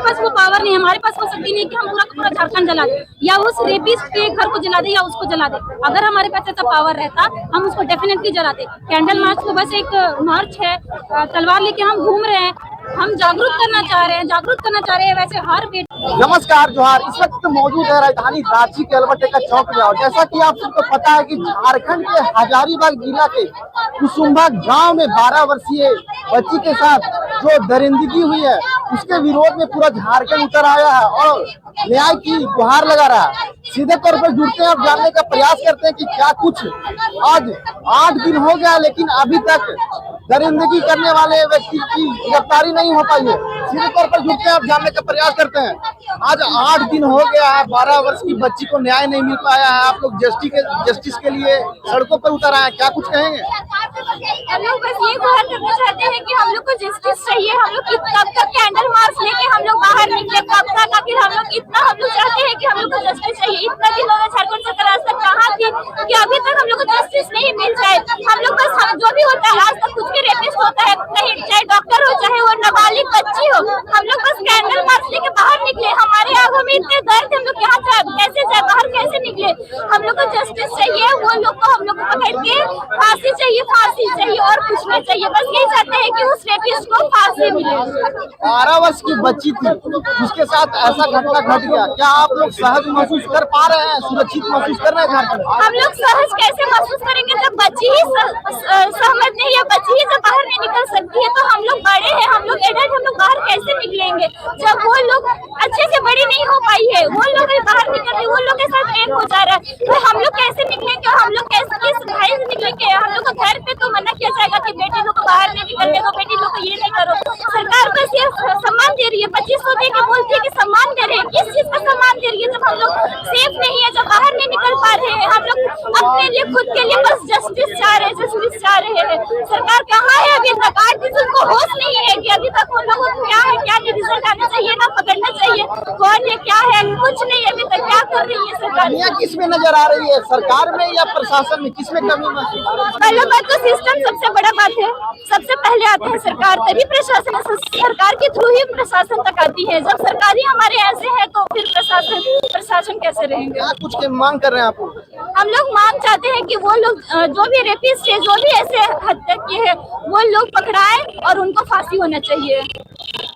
पास वो पावर नहीं है, हमारे पास वो शक्ति नहीं है कि हम पूरा का पूरा झारखंड जला दे या उस रेपिस्ट के घर को जला दे या उसको जला दे। अगर हमारे पास ऐसा पावर रहता हम उसको डेफिनेटली जलाते। कैंडल मार्च तो बस एक मार्च है, तलवार लेके हम घूम रहे हैं, हम जागरूक करना चाह रहे हैं वैसे हर बेटी। नमस्कार जोहार। इस वक्त मौजूद है राजधानी रांची के अलबटेका चौक में। और जैसा कि आप सबको पता है कि झारखंड के हजारीबाग जिला के कुसुम्भा गांव में 12 वर्षीय बच्ची के साथ जो दरिंदगी हुई है उसके विरोध में पूरा झारखंड उतर आया है और न्याय की गुहार लगा रहा है। सीधे तौर पर जुड़ते हैं और जानने का प्रयास करते हैं कि क्या कुछ आज 8 दिन हो गया लेकिन अभी तक दरिंदगी करने वाले व्यक्ति की गिरफ्तारी नहीं हो पाई है। सीधे तौर पर जुड़ते हैं और जानने का प्रयास करते हैं। आज 8 दिन हो गया है, 12 वर्ष की बच्ची को न्याय नहीं मिल पाया है। आप लोग जस्टिस के लिए सड़कों पर उतर आए हैं, क्या कुछ कहेंगे? हम लोग बस ये गुहार करना चाहते हैं कि हम लोग को जस्टिस चाहिए। हम लोग कब तक कैंडल मार्च लेके हम लोग बाहर निकले, कब तक आखिर हम लोग चाहते हैं कि हम लोग को जस्टिस चाहिए। इतना दिन हो गया झारखंड सरकार आज तक कहाँ थी कि अभी तक हम लोग को जस्टिस नहीं मिल जाए। हम लोग बस जो भी होता है आज तक कुछ भी रेपिस्ट होता है, कहीं चाहे डॉक्टर हो चाहे वो नाबालिग बच्ची हो, हम लोग बस कैंडल मार्च लेके बाहर निकले। हमारे आंखों में इतने दर्द, हम लोग यहाँ जाए कैसे जाए, बाहर कैसे निकले। हम लोग को जस्टिस चाहिए, वो लोग को हम लोग को पकड़ के फांसी चाहिए और कुछ नहीं चाहिए। बस यही चाहते हैं कि उस रेपिस्ट को फांसी मिले। 12 वर्ष की बच्ची थी, उसके साथ ऐसा घटना घट गया। क्या आप लोग सहज महसूस कर पा रहे हैं, सुरक्षित महसूस कर रहे हैं झारखंड? हम लोग सहज कैसे महसूस करेंगे जब बच्ची ही सहमत नहीं है, बच्ची ही जब बाहर नहीं निकल सकती है। तो हम लोग बड़े हैं, हम लोग एडल्ट, हम लोग बाहर कैसे निकलेंगे जब वो लोग अच्छे से बड़ी नहीं हो पाई है। वो लोग बाहर निकल रहे, वो लोग के साथ रेप हो जा रहा है, तो हम लोग कैसे निकलेंगे और हम लोग कैसे किस भाई से निकलेंगे? हम लोग को घर पे तो मना किया जाएगा कि बेटी लोग को बाहर नहीं निकलने दो, बेटी लोग को ये नहीं करो। सरकार बस ये सम्मान दे रही है, 2500 दे के बोलती है कि सम्मान दे रहे हैं। किस चीज का सम्मान दे रही है जब हम लोग सेफ नहीं है, जब बाहर नहीं निकल पा रहे हैं? हम लोग अपने लिए खुद के लिए बस जस्टिस चाह रहे हैं। सरकार कहाँ है अभी तक? 8 दिन उनको होश नहीं है कि अभी तक उन लोगों को क्या है क्या नहीं, रिजल्ट आना चाहिए ना, पकड़ना चाहिए। कौन है क्या है कुछ नहीं अभी तक। क्या कर रही है सरकार? किस में नजर आ रही है, सरकार में या प्रशासन में? किस में कमी महसूस? पहले बात तो सिस्टम सबसे बड़ा बात है, सबसे पहले आते हैं सरकार, तभी प्रशासन। सरकार के थ्रू ही प्रशासन तक आती है। जब सरकार ही हमारे ऐसे है तो फिर प्रशासन कैसे रहेंगे? क्या कुछ के मांग कर रहे हैं आप? हम लोग मांग चाहते हैं कि वो लोग जो भी रेपिस्ट है, जो भी ऐसे हत्या किए हैं, वो लोग पकड़ाए और उनको फांसी होना चाहिए।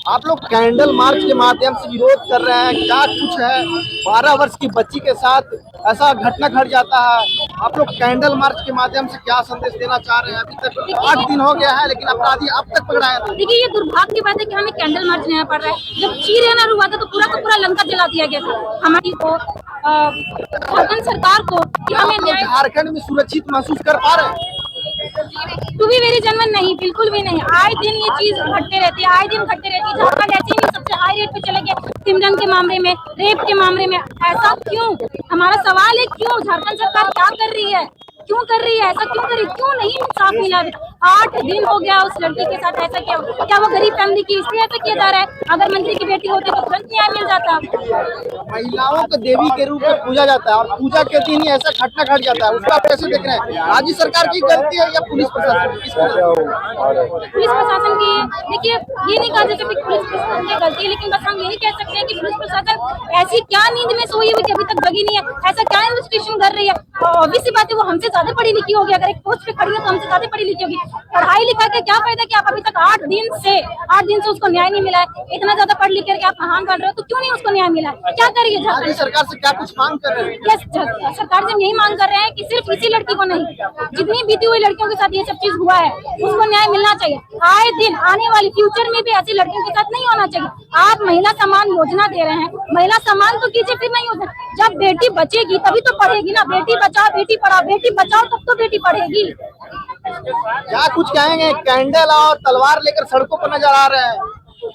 आप लोग कैंडल मार्च के माध्यम से विरोध कर रहे हैं, क्या कुछ है? 12 वर्ष की बच्ची के साथ ऐसा घटना घट जाता है, आप लोग कैंडल मार्च के माध्यम से क्या संदेश देना चाह रहे हैं? अभी तक 8 दिन हो गया है लेकिन अपराधी अब तक पकड़ाया नहीं। देखिए ये दुर्भाग्य की बात है कि हमें कैंडल मार्च लेना पड़ रहा है। जब चीरेना हुआ था तो पूरा का पूरा लंका जला दिया गया था हमारी को झारखंड सरकार को कि हमें न्याय। झारखंड में सुरक्षित महसूस कर पा रहे हैं? टू बी वेरी जेन्युइन नहीं, बिल्कुल भी नहीं। आए दिन ये चीज घटते रहती है, झारखंड ऐसे ही सबसे हाई रेट पे चले गए। सिमरन के मामले में, रेप के मामले में, ऐसा क्यों? हमारा सवाल है क्यों? झारखंड सरकार क्या कर रही है, क्यों कर रही है ऐसा? क्यों कर रही, क्यों नहीं इंसाफ मिला? 8 दिन हो गया उस लड़की के साथ ऐसा क्या वो गरीब फैमिली की इसलिए ऐसा किया जा रहा है? अगर मंत्री की बेटी होती तो तुरंत न्याय मिल जाता। महिलाओं को देवी के रूप में पूजा जाता है और पूजा के दिन ही ऐसा घटना घट जाता है, उसका आप कैसे देख रहे हैं? राज्य सरकार की गलती है या पुलिस प्रशासन की? पुलिस प्रशासन की, देखिए ये नहीं कहा जा सकता पुलिस प्रशासन की गलती है, लेकिन बस हम यही कह सकते हैं कि पुलिस प्रशासन ऐसी क्या नींद में सोई हुई कि अभी तक जगी नहीं है? ऐसा क्या इन्वेस्टिगेशन कर रही है? ऑब्वियस सी बात है वो हमसे ज्यादा पढ़ी लिखी होगी। अगर एक पोस्ट पे खड़ी है तो हमसे ज्यादा पढ़ी लिखी होगी। पढ़ाई लिखा के क्या फायदा कि आप अभी तक 8 दिन से उसको न्याय नहीं मिला है। इतना ज्यादा पढ़ लिख करके आप महान बन रहे हो तो क्यों नहीं उसको न्याय मिला है? क्या करिए राज्य सरकार से क्या कुछ मांग कर रहे हैं? सरकार से हम यही मांग कर रहे हैं कि सिर्फ इसी लड़की को नहीं, जितनी बीती हुई लड़कियों के साथ ये सब चीज हुआ है उसको न्याय मिलना चाहिए। आए दिन आने वाली फ्यूचर में भी ऐसी लड़कियों के साथ नहीं होना चाहिए। आप महिला सम्मान योजना दे रहे हैं, महिला सम्मान तो कीजिए, फिर नहीं होता। जब बेटी बचेगी तभी तो पढ़ेगी ना। बेटी बचाओ बेटी पढ़ाओ, बेटी बचाओ तब तो बेटी पढ़ेगी। क्या कुछ कहेंगे? कैंडल और तलवार लेकर सड़कों पर नजर आ रहे हैं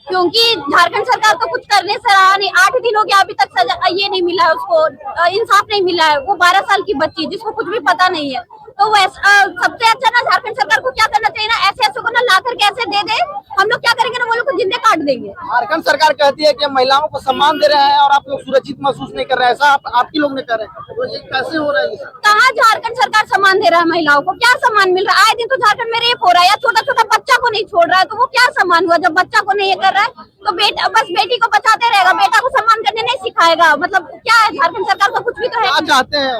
क्योंकि झारखंड सरकार को कुछ करने से रहा नहीं। 8 दिन हो गया अभी तक सजा ये नहीं मिला है, उसको इंसाफ नहीं मिला है। वो 12 साल की बच्ची जिसको कुछ भी पता नहीं है, तो सबसे अच्छा ना झारखंड सरकार को क्या करना चाहिए ना, ऐसे ऐसे को ना ला करके ऐसे दे दे, हम लोग क्या करेंगे ना, वो लोग को जिंदे काट देंगे। झारखंड सरकार कहती है कि हम महिलाओं को सम्मान दे रहे हैं और आप लोग सुरक्षित महसूस नहीं कर रहे हैं, ऐसा आपकी लोग ने कह रहे हैं, तो ये कैसे हो रहा है? कहाँ झारखंड सरकार सम्मान दे रहा है महिलाओं को? क्या सम्मान मिल रहा है? आए दिन तो झारखंड में रेप हो रहा है, या छोटा छोटा बच्चा को नहीं छोड़ रहा है, तो वो क्या सम्मान हुआ? जब बच्चा को नहीं ये कर रहा है तो बेटा बस बेटी को बचाते रहेगा, बेटा को सम्मान करने नहीं सिखाएगा। मतलब क्या है, झारखंड सरकार का कुछ भी तो है। क्या चाहते हैं?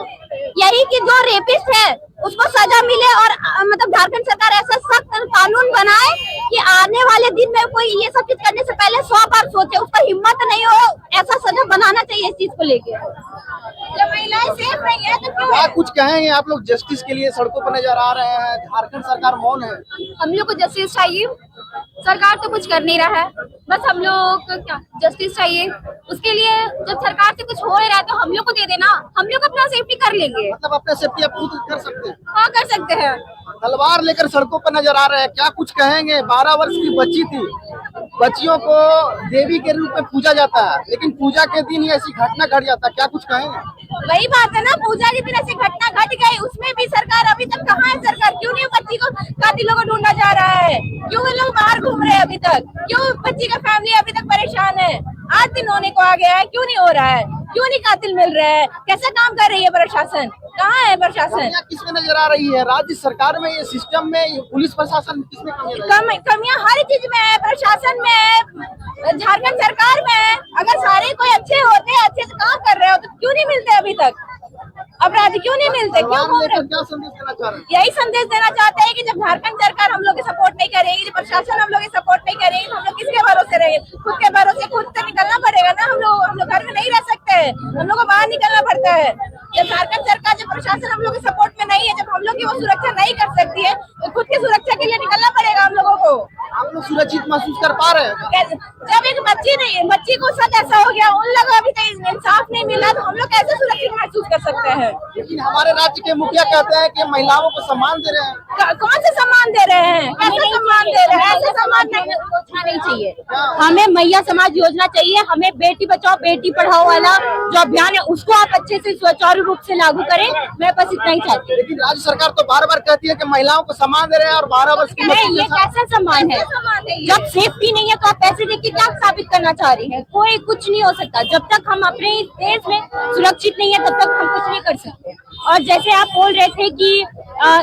यही कि जो रेपिस्ट है उसको सजा मिले, और मतलब झारखंड सरकार ऐसा सख्त कानून बनाए कि आने वाले दिन में कोई ये सब चीज करने से पहले 100 बार सोचे, उसका हिम्मत नहीं हो, ऐसा सजा बनाना चाहिए इस चीज को लेके। जब महिलाएं सेफ नहीं है तो क्यों? क्या कुछ कहेंगे? आप लोग जस्टिस के लिए सड़कों पर नजर आ रहे हैं, झारखंड सरकार मौन है। हम लोग को जस्टिस चाहिए, सरकार तो कुछ कर नहीं रहा है, बस हम लोग को क्या जस्टिस चाहिए। उसके लिए जब सरकार से कुछ हो रहा है तो हम लोग को दे देना, हम लोग अपना सेफ्टी कर लेंगे। मतलब अपने सेफ्टी आप खुद कर सकते हैं? हाँ, कर सकते हैं। तलवार लेकर सड़कों पर नजर आ रहे हैं, क्या कुछ कहेंगे? 12 वर्ष की बच्ची थी, बच्चियों को देवी के रूप में पूजा जाता है, लेकिन पूजा के दिन ही ऐसी घटना घट जाता है, क्या कुछ कहेंगे? वही बात है ना, पूजा के दिन ऐसी घटना घट गई, उसमें भी सरकार अभी तक कहाँ है? सरकार क्यों नहीं बच्ची को, कातिलों को ढूंढा जा रहा है? क्यों वो लोग बाहर घूम रहे हैं अभी तक? क्यों बच्ची का फैमिली अभी तक परेशान है? 8 दिन होने को आ गया है, क्यों नहीं हो रहा है? क्यों नहीं कातिल मिल रहे हैं? कैसा काम कर रही है प्रशासन? कहाँ है प्रशासन? किसमें नजर आ रही है? राज्य सरकार में, ये सिस्टम में, ये पुलिस प्रशासन किसमें कमियां हर चीज में है, प्रशासन में है, झारखंड सरकार में है। अगर सारे कोई अच्छे होते, अच्छे से काम कर रहे हो तो क्यों नहीं मिलते अभी तक? अपराधी क्यों नहीं मिलते? क्यों घूम रहे? क्या संदेश देना चाह रहे हैं? यही संदेश देना चाहते हैं कि जब झारखंड सरकार हम लोग की सपोर्ट नहीं करेगी, जब प्रशासन हम लोग की सपोर्ट नहीं करेगी, तो हम लोग किसके भरोसे रहेंगे? खुद के भरोसे खुद से निकलना पड़ेगा ना। हम लोग घर में नहीं रह सकते हैं, हम लोग को बाहर निकलना पड़ता है। जब झारखंड सरकार, जब प्रशासन हम लोग की सपोर्ट में नहीं है, जब हम लोग की वो सुरक्षा नहीं कर सकती है, तो खुद की सुरक्षा के लिए निकलना पड़ेगा हम लोगों को। आप लोग सुरक्षित महसूस कर पा रहे हैं? जब एक बच्ची को साथ ऐसा हो गया, उन लोगों को अभी तक इंसाफ नहीं मिला, तो हम लोग कैसे सुरक्षित महसूस कर सकते हैं? लेकिन हमारे राज्य के मुखिया कहते हैं कि महिलाओं को सम्मान दे रहे हैं। कौन से सम्मान दे रहे हैं? कैसे सम्मान दे रहे हैं? ऐसे सम्मान नहीं चाहिए। हमें मैया समाज योजना चाहिए, हमें बेटी बचाओ बेटी पढ़ाओ वाला जो अभियान है उसको आप अच्छे से सुचारू रूप से लागू करें। मैं बस इतना ही चाहती हूँ। लेकिन राज्य सरकार तो बार बार कहती है कि महिलाओं को सम्मान दे रहे हैं, और 12 वर्ष की ये कैसा सम्मान है? जब सेफ्टी नहीं है तो आप पैसे देके क्या साबित करना चाह रही हैं? कोई कुछ नहीं हो सकता। जब तक हम अपने देश में सुरक्षित नहीं है तब तक हम कुछ नहीं कर सकते। और जैसे आप बोल रहे थे कि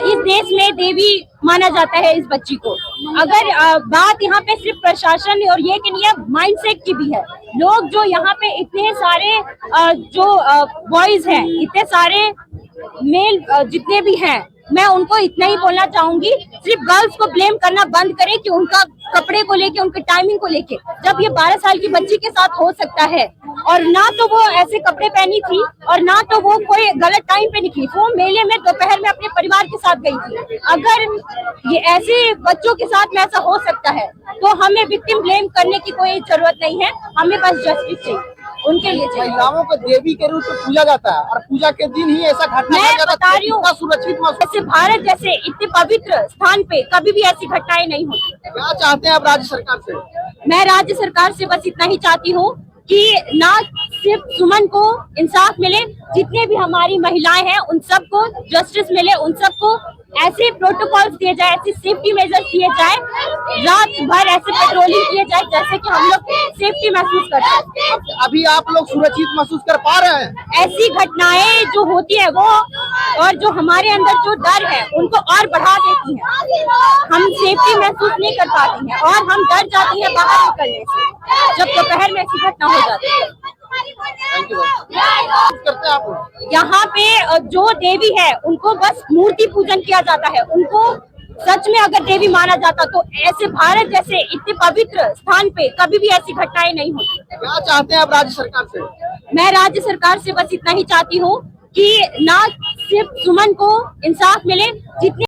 इस देश में देवी माना जाता है इस बच्ची को, अगर बात यहाँ पे सिर्फ प्रशासन और ये कि नहीं है, माइंडसेट की भी है। लोग जो यहाँ पे इतने सारे जो बॉयज हैं, इतने सारे मेल जितने भी हैं, मैं उनको इतना ही बोलना चाहूंगी, सिर्फ गर्ल्स को ब्लेम करना बंद करें कि उनका कपड़े को लेके, उनके टाइमिंग को लेके। जब ये 12 साल की बच्ची के साथ हो सकता है, और ना तो वो ऐसे कपड़े पहनी थी और ना तो वो कोई गलत टाइम पे निकली, वो मेले में दोपहर में अपने परिवार के साथ गई थी। अगर ये ऐसे बच्चों के साथ में ऐसा हो सकता है तो हमें विक्टिम ब्लेम करने की कोई जरूरत नहीं है, हमें बस जस्टिस चाहिए, उनके लिए चाहिए। महिलाओं को देवी के रूप में पूजा जाता है, और पूजा के दिन ही ऐसा घटना मैं बता रही हूँ, सुरक्षित जैसे भारत जैसे इतने पवित्र स्थान पे कभी भी ऐसी घटनाएं नहीं होती। क्या चाहते हैं आप राज्य सरकार से? मैं राज्य सरकार से बस इतना ही चाहती हूँ कि ना सिर्फ सुमन को इंसाफ मिले, जितने भी हमारी महिलाएं हैं उन सबको जस्टिस मिले, उन सबको ऐसे प्रोटोकॉल्स दिए जाए, ऐसे सेफ्टी मेजर्स दिए जाए, रात भर ऐसे पेट्रोलिंग किए जाए जैसे कि हम लोग सेफ्टी महसूस कर सकते। अभी आप लोग सुरक्षित महसूस कर पा रहे हैं? ऐसी घटनाएं जो होती है वो, और जो हमारे अंदर जो डर है उनको और बढ़ा देती है। हम सेफ्टी महसूस नहीं कर पाते हैं और हम डर जाते हैं बाहर निकलने से, जब दोपहर में ऐसी घटना हो जाती है। Thank you. करते हैं आप यहाँ पे जो देवी है उनको बस मूर्ति पूजन किया जाता है, उनको सच में अगर देवी माना जाता तो ऐसे भारत जैसे इतने पवित्र स्थान पे कभी भी ऐसी घटनाएं नहीं होती। क्या चाहते हैं आप राज्य सरकार से? मैं राज्य सरकार से बस इतना ही चाहती हूँ कि ना सिर्फ सुमन को इंसाफ मिले, जितने